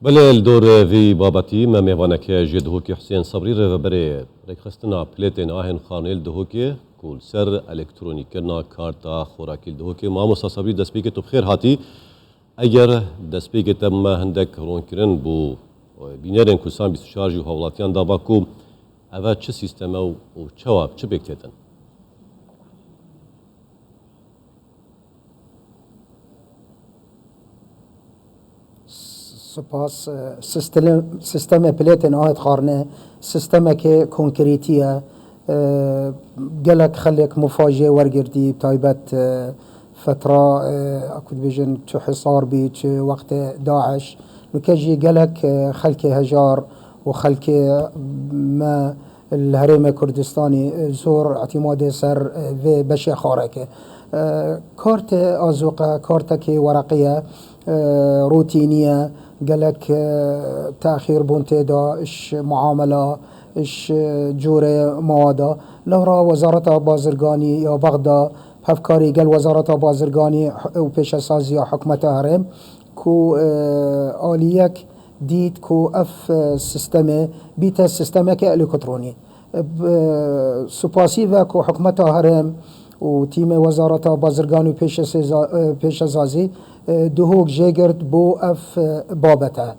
بله الدور في بابتي ما ميوانك جدهوكي حسين صبري ربري ريخستنا بليتين آهن خانيل دهوكي كول سر الكتروني كرنا كارتا خوراكي دهوكي ما موسى صبري دسبيكي تو بخير هاتي اگر دسبيكي تم هندك رون كرن بو بينيرن كوسان 24 جو هولاتيان داباكو اوا چه سيستم او چواب چه بكتتن سپاس سیستم پلیتن آهد خارنه سیستم که کنکریتیه گلک خلق مفاجئه ورگردی تایبت فترة أكود بيجن تو حصار بي تو وقت داعش نكجي قالك خلك هجار وخلك ما الهرم كردستاني زور اعتماد سر في بشي خارك كارت أزوقة كارتك ورقية روتينية قالك تأخير بونتيدا إش معاملة إش جورة موادا لورا وزارة بازرگاني يا بغدا هفكاري قال وزارة بازرگاني وبيش سازي حكمة هرم كو آليك ديت كو اف سيستم بيتا سيستم كالكتروني سوباسيفا كو حكمة هرم وتيم وزارة بازرگاني وبيش سازي دهوك جيگرد بو اف بابتا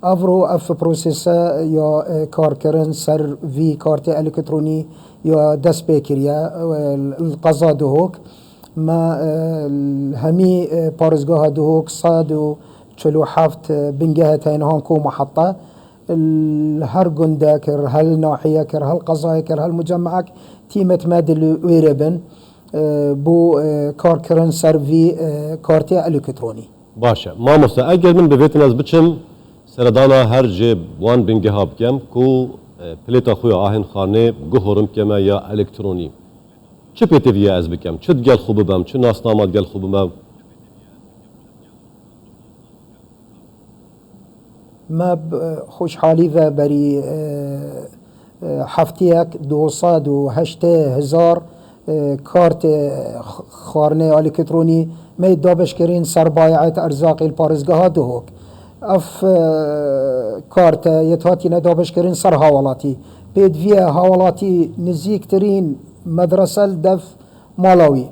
افرو اف بروسيسا يا كاركرن سر في كارت الكتروني يا دس بيكريا القضاء دهوك ما همي بارزگاه دهوك صاد و چلو حفت بنجهة هنهان كو محطة هر گنده كر هل ناحية كر هل قضاء كر هل مجمعك تيمت مادل ويربن بو كاركرن سر في كارت الكتروني باشا ما مسا اگر من ببيت ناس بچم سردانا هر جيب وان بنجها بكم كو پلیت خوی آهن خانه گهورم کما یا الکترونی چه پیتی ویا از بکم چه دگل خوب بم چه ناسنامات دگل خوب بم ما خوشحالی و بری هفتیک 208,000 کارت خارنه الکترونی می دابش کرین سر بایعت ارزاق الپارزگاه دهوک اف کارت یتاتی ندابش کرین سر حوالاتی بید ویا حوالاتی نزیکترین مدرسه دف مالاوی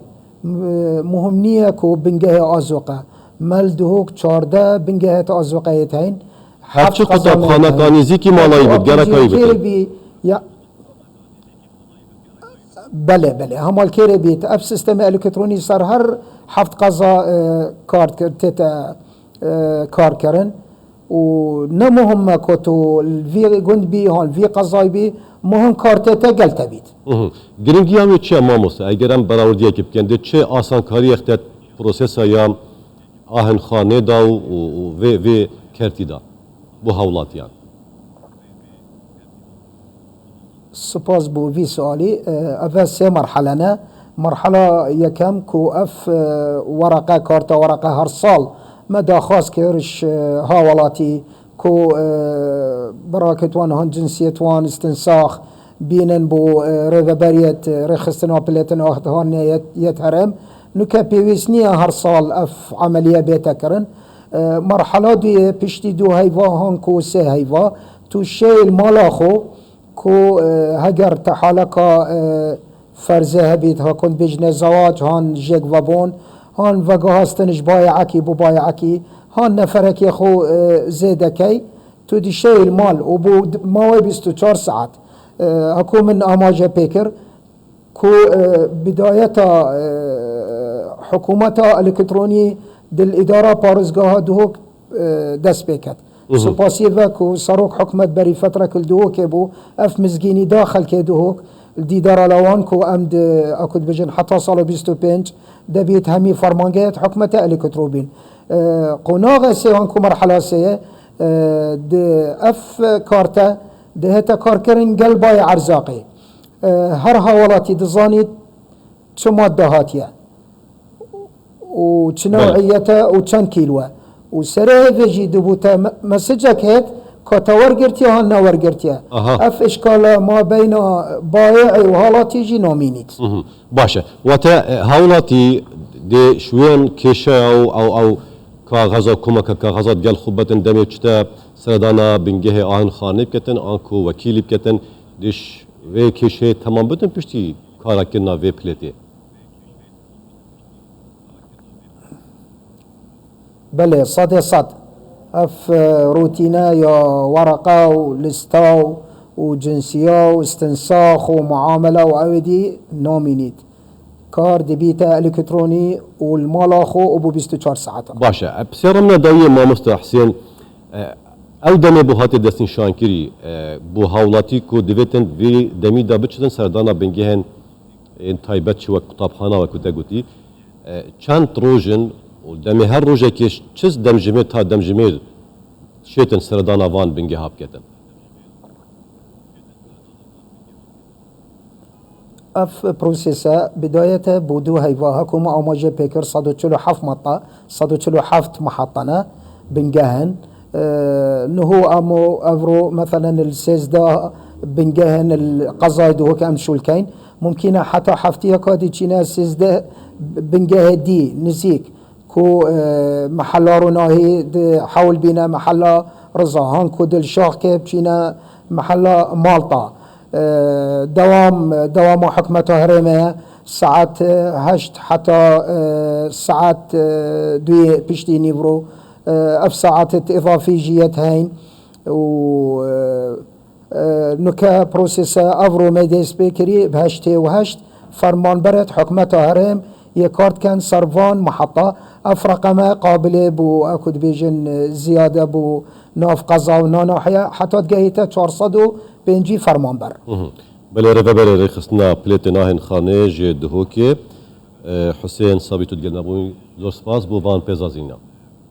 مهم نیه که بنگه آزوقه مل دهوک 14 بنگه آزوقه یتین هرچی قطب خانه کانیزی کی مالایی بود گرکایی بود بله همال کیره بیت اف سیستم الکترونی سر هر هفت قضا کارت تیتا کار کردن و نه مهم که تو الوی گند بی هان الوی قضای بی مهم کارت تا گلت بید. گرینگی همی چه ماموسه اگرم براودیه که بکنده چه آسان کاری اختیار پروسس یا آهن خانه دا و کرتی دا بو هولاتیان. سپاس بو وی سوالی اول سه مرحله نه مرحله یکم کو اف ورقه کارت ورقه هر سال مدى خاص كيرش هاولاتي كو براكتوان هان جنسيتوان استنساخ بينن بو رغبريت رخصتنا بلتن اخدهان يتهرم نكا بيويسنيا هر صال اف عملية بيتكرن مرحلة دي بشتي دو هيفا هان كو سي هيفا تو شيء المالاخو كو هجر تحالكا فرزه هبيت ها كنت بجن زواج هان جيك وابون هان وگاهستنش بایعکی بو بایعکی هان نفرکی خو زیدکی تو دی شی المال و بو ماوی 24 ساعت هکو من آماجه پیکر کو بدایتا حکومتا الکترونی دل اداره پارزگاه دهوک دست پیکد سپاسی و کو سروک حکمت بری فتره کل دهوک بو اف مزگینی داخل که دهوک الديدار لوان كو امد اكود بجن حتى صالو 25 دبيت همي فرمانجات حكمة الكتروبين قناغ سيوان كو مرحلة سيه د اف كارتا دهتا كاركرين قلباي عرزاقي هر هاولاتي دزاني چه ماده هاتيه و چه نوعيته و چند كيلوه و سره فيجي دبوتا مسجك هيت كتور قرتيا هنا ورقرتيا اف اشكال ما بين بائع وهالاتي جي نومينيت باشا وتا هاولاتي دي شوين كيشا او كاغازا كوما كاغازات قال خبتن دمي تشتا سردانا بنجه آهن خانه بكتن آنكو وكيل بكتن ديش وي كيشي تمام بتن پشتي كارا كنا وي بليتي بله صد اف روتينا يا ورقة ولستاو وجنسية واستنساخ ومعاملة وعودي نومينيت كار دبيتا الكتروني والمالاخو ابو 24 ساعة باشا بسيرمنا داوية ما مستر حسين او دمي بو هاتي دستين شانكري بو هاولاتي كو ديفيتن في دمي دا بچتن سردانا بنجهن ان تايبت شو كتابخانه وكتا قوتي چند روجن ودمي هر روجه كيش چز دمجمير تا دمجمير شيتن سردانا وان بنجه هابكتن اف بروسيسا بداية بودو هيفاها كوما اماجي بيكر 147 محطنا بنجهن نهو امو افرو مثلا السيزدا بنجهن القصايد وهو كام شولكين ممكن حتى حفتيها كادي تشينا سيزدا بنجه دي نزيك كو محلا روناهي حول بينا محلا رزاهان كو دل شاخ بشينا محلا مالطا دوام حكمة هرمة ساعات هشت حتى ساعات دوي بشتي نيفرو اف ساعات اضافي جيت هين و نكا بروسيسا افرو ميديس بيكري بهشتي وهشت فرمان برد حكمة هرم يكارت كان سرفان محطة اف رقمه قابلة بو اكد بيجن زيادة بو ناف قضا وناناحية حتى تقهيته 405 فرمان بر بله رفبر رخصنا بليت ناهن خانه جي دهوكي حسين صابي تدقل نبوي زور سپاس بو وان پیزازینا